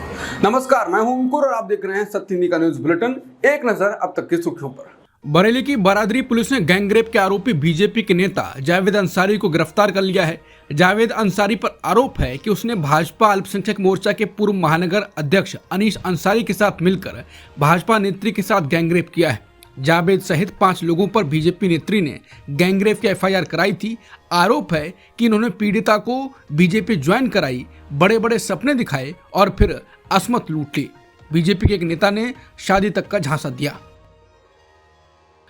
नमस्कार, मैं हूं अंकुर और आप देख रहे हैं सत्य हिंदी का न्यूज बुलेटिन। एक नजर अब तक की सुर्खियों पर। बरेली की बारादरी पुलिस ने गैंगरेप के आरोपी बीजेपी के नेता जावेद अंसारी को गिरफ्तार कर लिया है। जावेद अंसारी पर आरोप है कि उसने भाजपा अल्पसंख्यक मोर्चा के पूर्व महानगर अध्यक्ष अनीस अंसारी के साथ मिलकर भाजपा नेत्री के साथ गैंगरेप किया है। जावेद सहित 5 लोगों पर बीजेपी नेत्री ने गैंगरेप की एफआईआर कराई थी। आरोप है कि इन्होंने पीड़िता को बीजेपी ज्वाइन कराई, बड़े बड़े सपने दिखाए और फिर असमत लूट ली। बीजेपी के एक नेता ने शादी तक का झांसा दिया।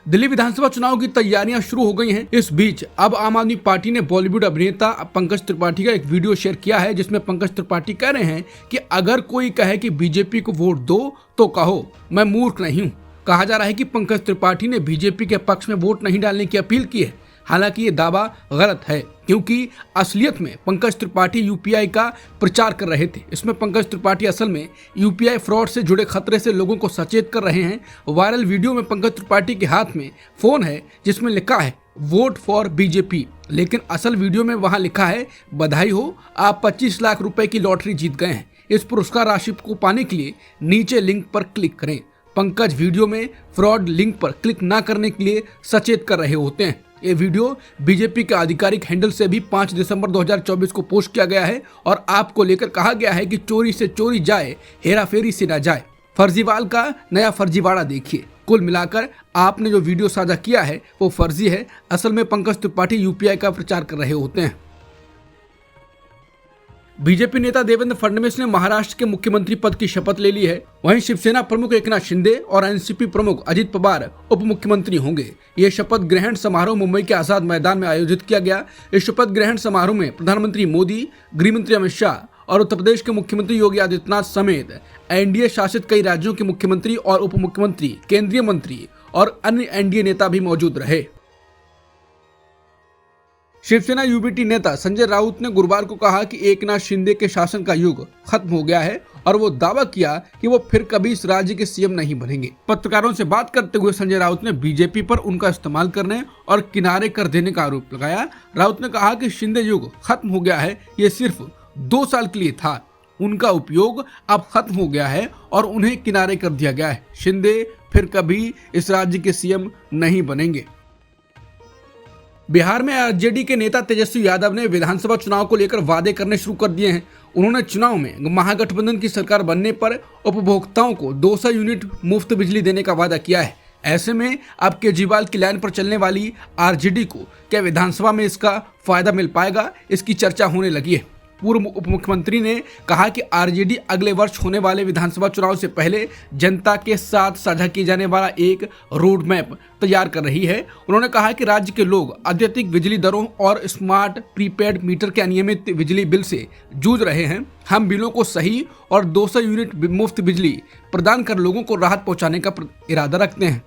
दिल्ली विधानसभा चुनाव की तैयारियां शुरू हो गई हैं। इस बीच अब आम आदमी पार्टी ने बॉलीवुड अभिनेता पंकज त्रिपाठी का एक वीडियो शेयर किया है, जिसमें पंकज त्रिपाठी कह रहे हैं कि अगर कोई कहे कि बीजेपी को वोट दो तो कहो मैं मूर्ख नहीं हूं। कहा जा रहा है कि पंकज त्रिपाठी ने बीजेपी के पक्ष में वोट नहीं डालने की अपील की है। हालांकि ये दावा गलत है, क्योंकि असलियत में पंकज त्रिपाठी यूपीआई का प्रचार कर रहे थे। इसमें पंकज त्रिपाठी असल में यूपीआई फ्रॉड से जुड़े खतरे से लोगों को सचेत कर रहे हैं। वायरल वीडियो में पंकज त्रिपाठी के हाथ में फोन है जिसमें लिखा है वोट फॉर बीजेपी, लेकिन असल वीडियो में वहां लिखा है बधाई हो, आप 25 लाख रुपए की लॉटरी जीत गए हैं। इस पुरस्कार राशि को पाने के लिए नीचे लिंक पर क्लिक करें। पंकज वीडियो में फ्रॉड लिंक पर क्लिक न करने के लिए सचेत कर रहे होते हैं। ये वीडियो बीजेपी के आधिकारिक हैंडल से भी 5 दिसंबर 2024 को पोस्ट किया गया है और आपको लेकर कहा गया है कि चोरी से चोरी जाए, हेराफेरी से ना जाए। फर्जीवाल का नया फर्जीवाड़ा देखिए। कुल मिलाकर आपने जो वीडियो साझा किया है वो फर्जी है। असल में पंकज त्रिपाठी यूपीआई का प्रचार कर रहे होते हैं। बीजेपी नेता देवेंद्र फडणवीस ने महाराष्ट्र के मुख्यमंत्री पद की शपथ ले ली है। वहीं शिवसेना प्रमुख एकनाथ शिंदे और एनसीपी प्रमुख अजित पवार उप मुख्यमंत्री होंगे। ये शपथ ग्रहण समारोह मुंबई के आजाद मैदान में आयोजित किया गया। इस शपथ ग्रहण समारोह में प्रधानमंत्री मोदी, गृह मंत्री अमित शाह और उत्तर प्रदेश के मुख्यमंत्री योगी आदित्यनाथ समेत एनडीए शासित कई राज्यों के मुख्यमंत्री और उप मुख्यमंत्री, केंद्रीय मंत्री और अन्य एनडीए नेता भी मौजूद रहे। शिवसेना यूबीटी नेता संजय राउत ने गुरुवार को कहा कि एकनाथ शिंदे के शासन का युग खत्म हो गया है और वो दावा किया कि वो फिर कभी इस राज्य के सीएम नहीं बनेंगे। पत्रकारों से बात करते हुए संजय राउत ने बीजेपी पर उनका इस्तेमाल करने और किनारे कर देने का आरोप लगाया। राउत ने कहा कि शिंदे युग खत्म हो गया है, ये सिर्फ 2 साल के लिए था, उनका उपयोग अब खत्म हो गया है और उन्हें किनारे कर दिया गया है। शिंदे फिर कभी इस राज्य के सीएम नहीं बनेंगे। बिहार में आरजेडी के नेता तेजस्वी यादव ने विधानसभा चुनाव को लेकर वादे करने शुरू कर दिए हैं। उन्होंने चुनाव में महागठबंधन की सरकार बनने पर उपभोक्ताओं को 200 यूनिट मुफ्त बिजली देने का वादा किया है। ऐसे में अब केजरीवाल की लाइन पर चलने वाली आरजेडी को क्या विधानसभा में इसका फायदा मिल पाएगा, इसकी चर्चा होने लगी है। पूर्व उप मुख्यमंत्री ने कहा कि आरजेडी अगले वर्ष होने वाले विधानसभा चुनाव से पहले जनता के साथ साझा किए जाने वाला एक रोड मैप तैयार कर रही है। उन्होंने कहा कि राज्य के लोग अत्यधिक बिजली दरों और स्मार्ट प्रीपेड मीटर के अनियमित बिजली बिल से जूझ रहे हैं। हम बिलों को सही और 200 यूनिट मुफ्त बिजली प्रदान कर लोगों को राहत पहुंचाने का इरादा रखते हैं।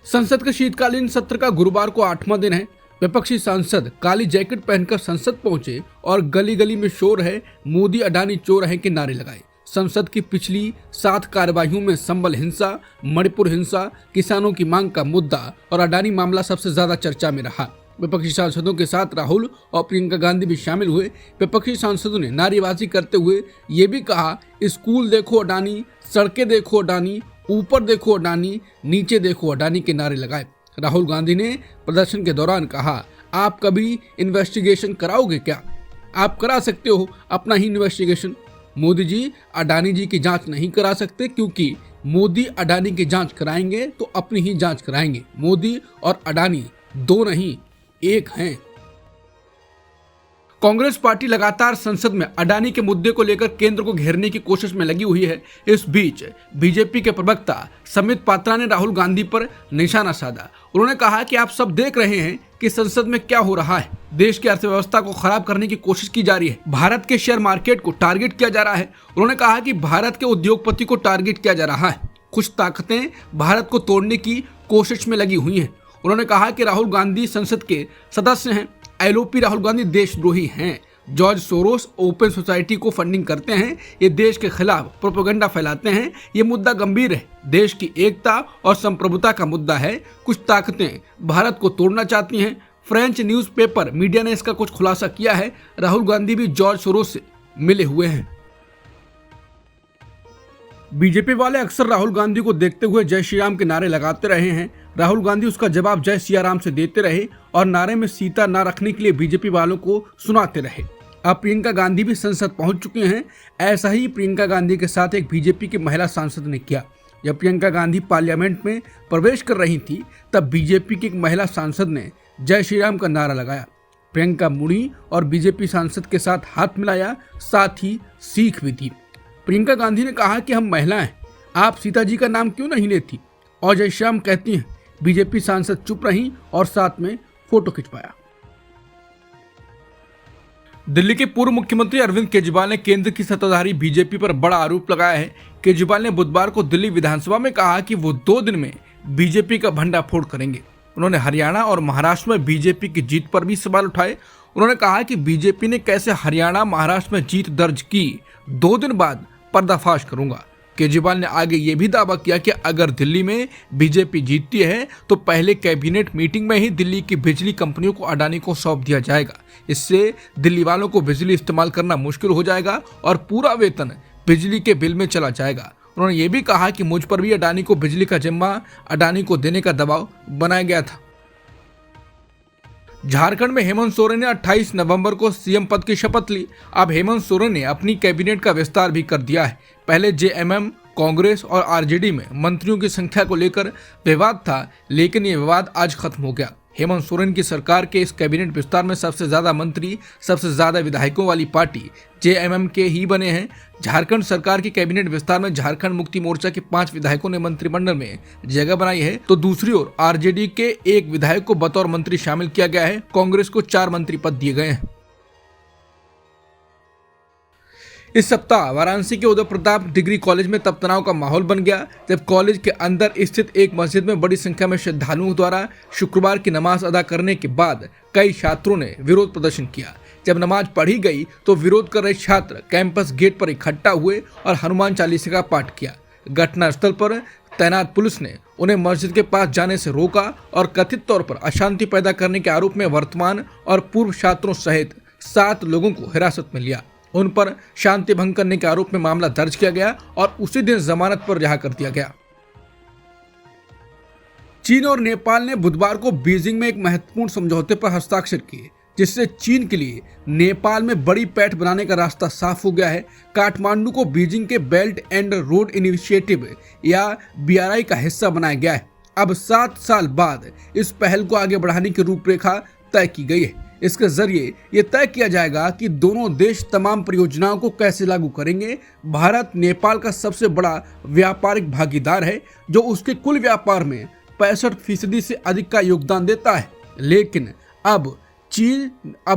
संसद के शीतकालीन सत्र का गुरुवार को 8वां दिन है। विपक्षी सांसद काली जैकेट पहनकर संसद पहुंचे और गली गली में शोर है, मोदी अडानी चोर है के नारे लगाए। संसद की पिछली 7 कार्यवाहियों में संबल हिंसा, मणिपुर हिंसा, किसानों की मांग का मुद्दा और अडानी मामला सबसे ज्यादा चर्चा में रहा। विपक्षी सांसदों के साथ राहुल और प्रियंका गांधी भी शामिल हुए। विपक्षी सांसदों ने नारेबाजी करते हुए ये भी कहा, स्कूल देखो अडानी, सड़कें देखो अडानी, ऊपर देखो अडानी, नीचे देखो अडानी के नारे लगाए। राहुल गांधी ने प्रदर्शन के दौरान कहा, आप कभी इन्वेस्टिगेशन कराओगे क्या? आप करा सकते हो अपना ही इन्वेस्टिगेशन। मोदी जी अडानी जी की जांच नहीं करा सकते, क्योंकि मोदी अडानी की जांच कराएंगे तो अपनी ही जांच कराएंगे। मोदी और अडानी 2 नहीं 1 हैं। कांग्रेस पार्टी लगातार संसद में अडानी के मुद्दे को लेकर केंद्र को घेरने की कोशिश में लगी हुई है। इस बीच बीजेपी के प्रवक्ता समित पात्रा ने राहुल गांधी पर निशाना साधा। उन्होंने कहा कि आप सब देख रहे हैं कि संसद में क्या हो रहा है। देश की अर्थव्यवस्था को खराब करने की कोशिश की जा रही है। भारत के शेयर मार्केट को टारगेट किया जा रहा है। उन्होंने कहा कि भारत के उद्योगपति को टारगेट किया जा रहा है। कुछ ताकतें भारत को तोड़ने की कोशिश में लगी हुई हैं। उन्होंने कहा कि राहुल गांधी संसद के सदस्य हैं। एलओपी राहुल गांधी देशद्रोही हैं। जॉर्ज सोरोस ओपन सोसाइटी को फंडिंग करते हैं। ये देश के खिलाफ प्रोपेगेंडा फैलाते हैं। ये मुद्दा गंभीर है। देश की एकता और संप्रभुता का मुद्दा है। कुछ ताकतें भारत को तोड़ना चाहती हैं। फ्रेंच न्यूज़पेपर मीडिया ने इसका कुछ खुलासा किया है। राहुल गांधी भी जॉर्ज सोरोस से मिले हुए हैं। बीजेपी वाले अक्सर राहुल गांधी को देखते हुए जय श्री राम के नारे लगाते रहे हैं। राहुल गांधी उसका जवाब जय सिया राम से देते रहे और नारे में सीता ना रखने के लिए बीजेपी वालों को सुनाते रहे। अब प्रियंका गांधी भी संसद पहुंच चुकी हैं। ऐसा ही प्रियंका गांधी के साथ एक बीजेपी की महिला सांसद ने किया। जब प्रियंका गांधी पार्लियामेंट में प्रवेश कर रही थी तब बीजेपी की एक महिला सांसद ने जय श्री राम का नारा लगाया। प्रियंका मुड़ी और बीजेपी सांसद के साथ हाथ मिलाया, साथ ही सीख भी दी। प्रियंका गांधी ने कहा कि हम महिला हैं, आप सीता जी का नाम क्यों नहीं लेती, और जय श्री राम कहती हैं। बीजेपी सांसद चुप रही और साथ में फोटो खिंचवाया। दिल्ली के पूर्व मुख्यमंत्री अरविंद केजरीवाल ने केंद्र की सत्ताधारी बीजेपी पर बड़ा आरोप लगाया है। केजरीवाल ने बुधवार को दिल्ली विधानसभा में कहा कि वो 2 दिन में बीजेपी का भंडाफोड़ करेंगे। उन्होंने हरियाणा और महाराष्ट्र में बीजेपी की जीत पर भी सवाल उठाए। उन्होंने कहा कि बीजेपी ने कैसे हरियाणा महाराष्ट्र में जीत दर्ज की, 2 दिन बाद पर्दाफाश करूंगा। केजरीवाल ने आगे ये भी दावा किया कि अगर दिल्ली में बीजेपी जीतती है तो पहले कैबिनेट मीटिंग में ही दिल्ली की बिजली कंपनियों को अडानी को सौंप दिया जाएगा। इससे दिल्ली वालों को बिजली इस्तेमाल करना मुश्किल हो जाएगा और पूरा वेतन बिजली के बिल में चला जाएगा। उन्होंने ये भी कहा कि मुझ पर भी अडानी को बिजली का जिम्मा अडानी को देने का दबाव बनाया गया था। झारखंड में हेमंत सोरेन ने 28 नवंबर को सीएम पद की शपथ ली। अब हेमंत सोरेन ने अपनी कैबिनेट का विस्तार भी कर दिया है। पहले जेएमएम, कांग्रेस और आरजेडी में मंत्रियों की संख्या को लेकर विवाद था, लेकिन ये विवाद आज खत्म हो गया। हेमंत सोरेन की सरकार के इस कैबिनेट विस्तार में सबसे ज्यादा मंत्री, सबसे ज्यादा विधायकों वाली पार्टी जेएमएम के ही बने हैं। झारखंड सरकार की कैबिनेट विस्तार में झारखंड मुक्ति मोर्चा के 5 विधायकों ने मंत्रिमंडल में जगह बनाई है, तो दूसरी ओर आरजेडी के 1 विधायक को बतौर मंत्री शामिल किया गया है। कांग्रेस को 4 मंत्री पद दिए गए हैं। इस सप्ताह वाराणसी के उदय प्रताप डिग्री कॉलेज में तब तनाव का माहौल बन गया जब कॉलेज के अंदर स्थित एक मस्जिद में बड़ी संख्या में श्रद्धालुओं द्वारा शुक्रवार की नमाज अदा करने के बाद कई छात्रों ने विरोध प्रदर्शन किया। जब नमाज पढ़ी गई तो विरोध कर रहे छात्र कैंपस गेट पर इकट्ठा हुए और हनुमान चालीसा का पाठ किया। घटनास्थल पर तैनात पुलिस ने उन्हें मस्जिद के पास जाने से रोका और कथित तौर पर अशांति पैदा करने के आरोप में वर्तमान और पूर्व छात्रों सहित 7 लोगों को हिरासत में लिया। उन पर शांति भंग करने के आरोप में मामला दर्ज किया गया और उसी दिन जमानत पर रिहा कर दिया गया। चीन और नेपाल ने बुधवार को बीजिंग में एक महत्वपूर्ण समझौते पर हस्ताक्षर किए, जिससे चीन के लिए नेपाल में बड़ी पैठ बनाने का रास्ता साफ हो गया है। काठमांडू को बीजिंग के बेल्ट एंड रोड इनिशिएटिव या BRI का हिस्सा बनाया गया है। अब 7 साल बाद इस पहल को आगे बढ़ाने की रूपरेखा तय की गई है। इसके जरिए ये तय किया जाएगा कि दोनों देश तमाम परियोजनाओं को कैसे लागू करेंगे। भारत नेपाल का सबसे बड़ा व्यापारिक भागीदार है, जो उसके कुल व्यापार में 65% से अधिक का योगदान देता है। लेकिन अब चीन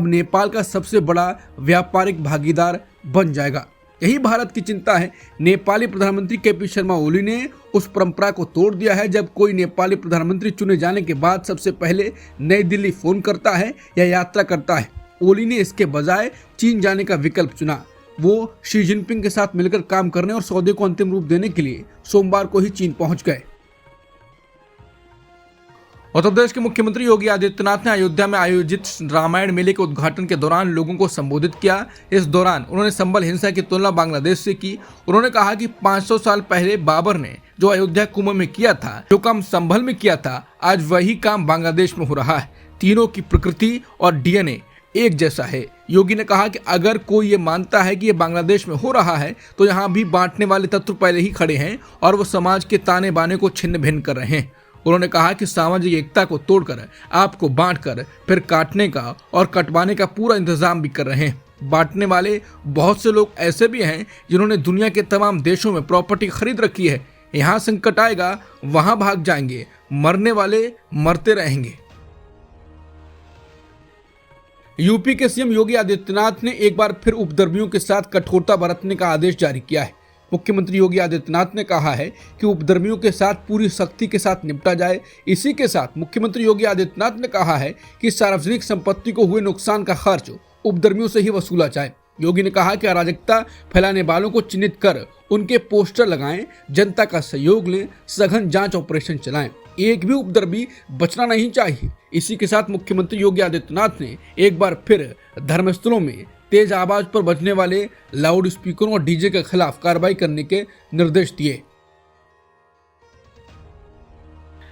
नेपाल का सबसे बड़ा व्यापारिक भागीदार बन जाएगा। यही भारत की चिंता है। नेपाली प्रधानमंत्री KP शर्मा ओली ने उस परंपरा को तोड़ दिया है जब कोई नेपाली प्रधानमंत्री चुने जाने के बाद सबसे पहले नई दिल्ली फोन करता है या यात्रा करता है। ओली ने इसके बजाय चीन जाने का विकल्प चुना। वो शी जिनपिंग के साथ मिलकर काम करने और सौदे को अंतिम रूप देने के लिए सोमवार को ही चीन पहुंच गए। उत्तर प्रदेश के मुख्यमंत्री योगी आदित्यनाथ ने अयोध्या में आयोजित रामायण मेले के उद्घाटन के दौरान लोगों को संबोधित किया। इस दौरान उन्होंने संभल हिंसा की तुलना बांग्लादेश से की। उन्होंने कहा कि 500 साल पहले बाबर ने जो अयोध्या कुंभ में किया था, जो काम संभल में किया था, आज वही काम बांग्लादेश में हो रहा है। तीनों की प्रकृति और DNA एक जैसा है। योगी ने कहा कि अगर कोई ये मानता है कि ये बांग्लादेश में हो रहा है तो यहाँ भी बांटने वाले तत्व पहले ही खड़े हैं और वो समाज के ताने बाने को छिन्न भिन्न कर रहे हैं। उन्होंने कहा कि सामाजिक एकता को तोड़कर आपको बांटकर फिर काटने का और कटवाने का पूरा इंतजाम भी कर रहे हैं। बांटने वाले बहुत से लोग ऐसे भी हैं जिन्होंने दुनिया के तमाम देशों में प्रॉपर्टी खरीद रखी है। यहाँ संकट आएगा वहां भाग जाएंगे, मरने वाले मरते रहेंगे। यूपी के सीएम योगी आदित्यनाथ ने एक बार फिर उपद्रवियों के साथ कठोरता बरतने का आदेश जारी किया है। मुख्यमंत्री योगी आदित्यनाथ ने कहा है कि उपद्रवियों के साथ पूरी सख्ती के साथ निपटा जाए। इसी के साथ मुख्यमंत्री योगी आदित्यनाथ ने कहा है कि सार्वजनिक संपत्ति को हुए नुकसान का खर्च उपद्रवियों से ही वसूला जाए। योगी ने कहा कि अराजकता फैलाने वालों को चिन्हित कर उनके पोस्टर लगाएं, जनता का सहयोग लें, सघन जांच ऑपरेशन चलाएं। एक भी उपद्रवी बचना नहीं चाहिए। इसी के साथ मुख्यमंत्री योगी आदित्यनाथ ने एक बार फिर धर्मस्थलों में तेज आवाज पर बजने वाले लाउड स्पीकरों और डीजे के खिलाफ कार्रवाई करने के निर्देश दिए।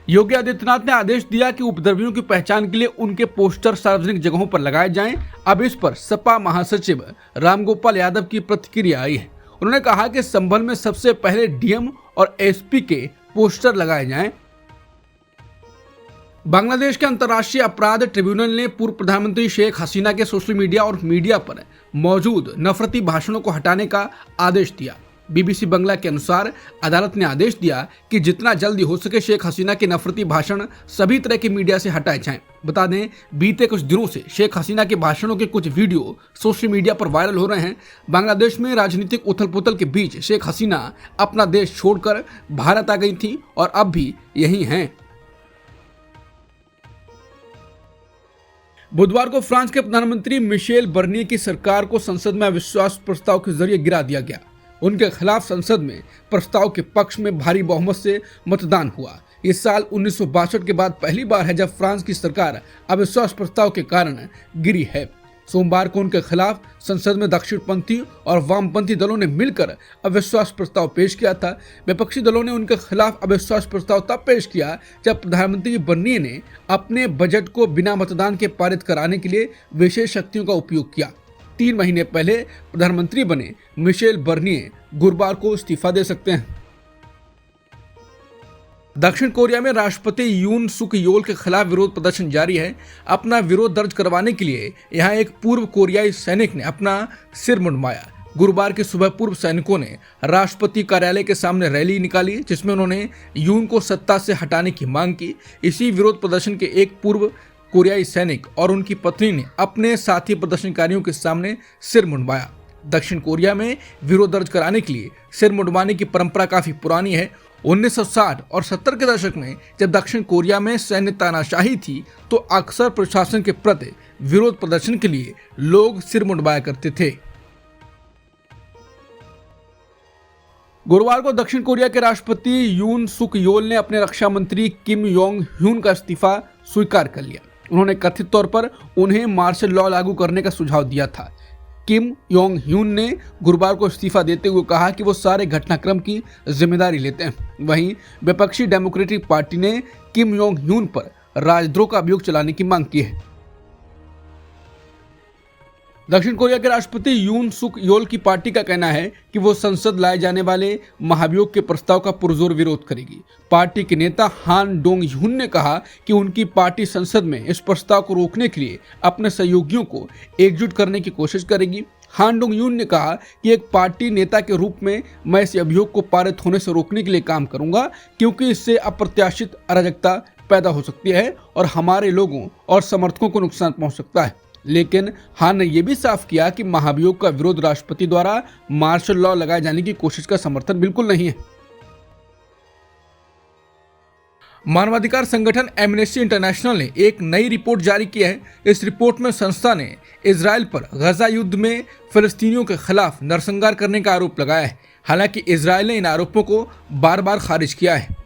योगी आदित्यनाथ ने आदेश दिया कि उपद्रवियों की पहचान के लिए उनके पोस्टर सार्वजनिक जगहों पर लगाए जाएं। अब इस पर सपा महासचिव रामगोपाल यादव की प्रतिक्रिया आई है। उन्होंने कहा कि संभल में सबसे पहले डीएम और एसपी के पोस्टर लगाए जाएं। बांग्लादेश के अंतर्राष्ट्रीय अपराध ट्रिब्यूनल ने पूर्व प्रधानमंत्री शेख हसीना के सोशल मीडिया और मीडिया पर मौजूद नफरती भाषणों को हटाने का आदेश दिया। बीबीसी बांग्ला के अनुसार अदालत ने आदेश दिया कि जितना जल्दी हो सके शेख हसीना के नफरती भाषण सभी तरह के मीडिया से हटाए जाएं। बता दें, बीते कुछ दिनों से शेख हसीना के भाषणों के कुछ वीडियो सोशल मीडिया पर वायरल हो रहे हैं। बांग्लादेश में राजनीतिक उथल पुथल के बीच शेख हसीना अपना देश छोड़कर भारत आ गई थी और अब भी यही हैं। बुधवार को फ्रांस के प्रधानमंत्री मिशेल बर्निये की सरकार को संसद में अविश्वास प्रस्ताव के जरिए गिरा दिया गया। उनके खिलाफ संसद में प्रस्ताव के पक्ष में भारी बहुमत से मतदान हुआ। इस साल 1962 के बाद पहली बार है जब फ्रांस की सरकार अविश्वास प्रस्ताव के कारण गिरी है। सोमवार को उनके खिलाफ संसद में दक्षिणपंथी और वामपंथी दलों ने मिलकर अविश्वास प्रस्ताव पेश किया था। विपक्षी दलों ने उनके खिलाफ अविश्वास प्रस्ताव तब पेश किया जब प्रधानमंत्री बर्निये ने अपने बजट को बिना मतदान के पारित कराने के लिए विशेष शक्तियों का उपयोग किया। 3 महीने पहले प्रधानमंत्री बने मिशेल बर्निये गुरुवार को इस्तीफा दे सकते हैं। दक्षिण कोरिया में राष्ट्रपति यून सुक योल के खिलाफ विरोध प्रदर्शन जारी है। अपना विरोध दर्ज करवाने के लिए यहां एक पूर्व कोरियाई सैनिक ने अपना सिर मुंडवाया। गुरुवार की सुबह पूर्व सैनिकों ने राष्ट्रपति कार्यालय के सामने रैली निकाली जिसमें उन्होंने यून को सत्ता से हटाने की मांग की। इसी विरोध प्रदर्शन के एक पूर्व कोरियाई सैनिक और उनकी पत्नी ने अपने साथी प्रदर्शनकारियों के सामने सिर मुंडवाया। दक्षिण कोरिया में विरोध दर्ज कराने के लिए सिर मुंडवाने की परंपरा काफी पुरानी है। 1960 और 70 के दशक में जब दक्षिण कोरिया में सैन्य तानाशाही थी तो अक्सर प्रशासन के प्रति विरोध प्रदर्शन के लिए लोग सिर मुंडवाया करते थे। गुरुवार को दक्षिण कोरिया के राष्ट्रपति यून सुक योल ने अपने रक्षा मंत्री किम योंग ह्यून का इस्तीफा स्वीकार कर लिया। उन्होंने कथित तौर पर उन्हें मार्शल लॉ लागू करने का सुझाव दिया था। किम योंग ह्यून ने गुरुवार को इस्तीफा देते हुए कहा कि वो सारे घटनाक्रम की जिम्मेदारी लेते हैं। वहीं विपक्षी डेमोक्रेटिक पार्टी ने किम योंग ह्यून पर राजद्रोह का अभियोग चलाने की मांग की है। दक्षिण कोरिया के राष्ट्रपति यून सुक योल की पार्टी का कहना है कि वो संसद लाए जाने वाले महाभियोग के प्रस्ताव का पुरजोर विरोध करेगी। पार्टी के नेता हान डोंग ह्यून ने कहा कि उनकी पार्टी संसद में इस प्रस्ताव को रोकने के लिए अपने सहयोगियों को एकजुट करने की कोशिश करेगी। हान डोंग ह्यून ने कहा कि एक पार्टी नेता के रूप में मैं इस अभियोग को पारित होने से रोकने के लिए काम करूंगा क्योंकि इससे अप्रत्याशित अराजकता पैदा हो सकती है और हमारे लोगों और समर्थकों को नुकसान पहुंच सकता है। लेकिन हान ने यह भी साफ किया कि महाभियोग का विरोध राष्ट्रपति द्वारा मार्शल लॉ लगाए जाने की कोशिश का समर्थन बिल्कुल नहीं है। मानवाधिकार संगठन एमनेस्टी इंटरनेशनल ने एक नई रिपोर्ट जारी की है। इस रिपोर्ट में संस्था ने इजराइल पर गजा युद्ध में फिलिस्तीनियों के खिलाफ नरसंहार करने का आरोप लगाया है। हालांकि इजराइल ने इन आरोपों को बार बार खारिज किया है।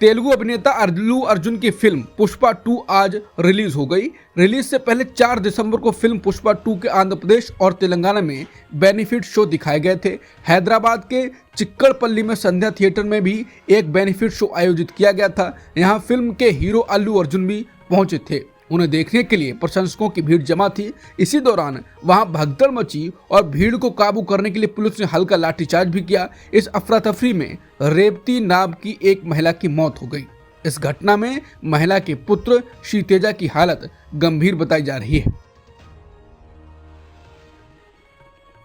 तेलुगु अभिनेता अल्लू अर्जुन की फिल्म पुष्पा 2 आज रिलीज हो गई। रिलीज से पहले 4 दिसंबर को फिल्म पुष्पा 2 के आंध्र प्रदेश और तेलंगाना में बेनिफिट शो दिखाए गए थे। हैदराबाद के चिक्कड़पल्ली में संध्या थिएटर में भी एक बेनिफिट शो आयोजित किया गया था। यहाँ फिल्म के हीरो अल्लू अर्जुन भी पहुंचे थे। उन्हें देखने के लिए प्रशंसकों की भीड़ जमा थी। इसी दौरान वहां भगदड़ मची और भीड़ को काबू करने के लिए पुलिस ने हल्का लाठीचार्ज भी किया। इस अफरा तफरी में रेवती नाम की एक महिला की मौत हो गई। इस घटना में महिला के पुत्र श्रीतेजा की हालत गंभीर बताई जा रही है।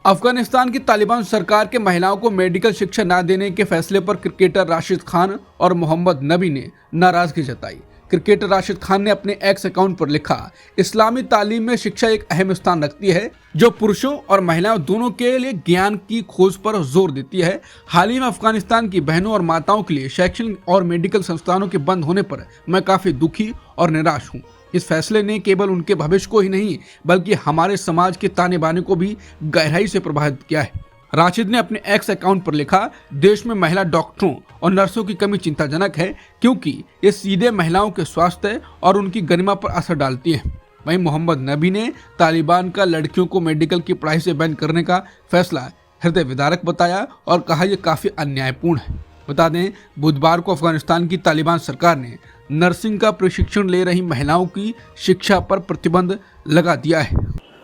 अफगानिस्तान की तालिबान सरकार के महिलाओं को मेडिकल शिक्षा न देने के फैसले पर क्रिकेटर राशिद खान और मोहम्मद नबी ने नाराजगी जताई। क्रिकेटर राशिद खान ने अपने एक्स अकाउंट पर लिखा, इस्लामी तालीम में शिक्षा एक अहम स्थान रखती है जो पुरुषों और महिलाओं दोनों के लिए ज्ञान की खोज पर जोर देती है। हाल ही में अफगानिस्तान की बहनों और माताओं के लिए शैक्षणिक और मेडिकल संस्थानों के बंद होने पर मैं काफी दुखी और निराश हूँ। इस फैसले ने केवल उनके भविष्य को ही नहीं बल्कि हमारे समाज के ताने बाने को भी गहराई से प्रभावित किया है। राशिद ने अपने एक्स अकाउंट पर लिखा, देश में महिला डॉक्टरों और नर्सों की कमी चिंताजनक है क्योंकि ये सीधे महिलाओं के स्वास्थ्य और उनकी गरिमा पर असर डालती है। वहीं मोहम्मद नबी ने तालिबान का लड़कियों को मेडिकल की पढ़ाई से बैन करने का फैसला हृदय विदारक बताया और कहा यह काफी अन्यायपूर्ण है। बता दें, बुधवार को अफगानिस्तान की तालिबान सरकार ने नर्सिंग का प्रशिक्षण ले रही महिलाओं की शिक्षा पर प्रतिबंध लगा दिया है।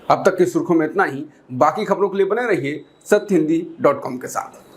अब तक की सुर्खियों में इतना ही। बाकी खबरों के लिए बने रहिए सत्यहिंदी.com के साथ।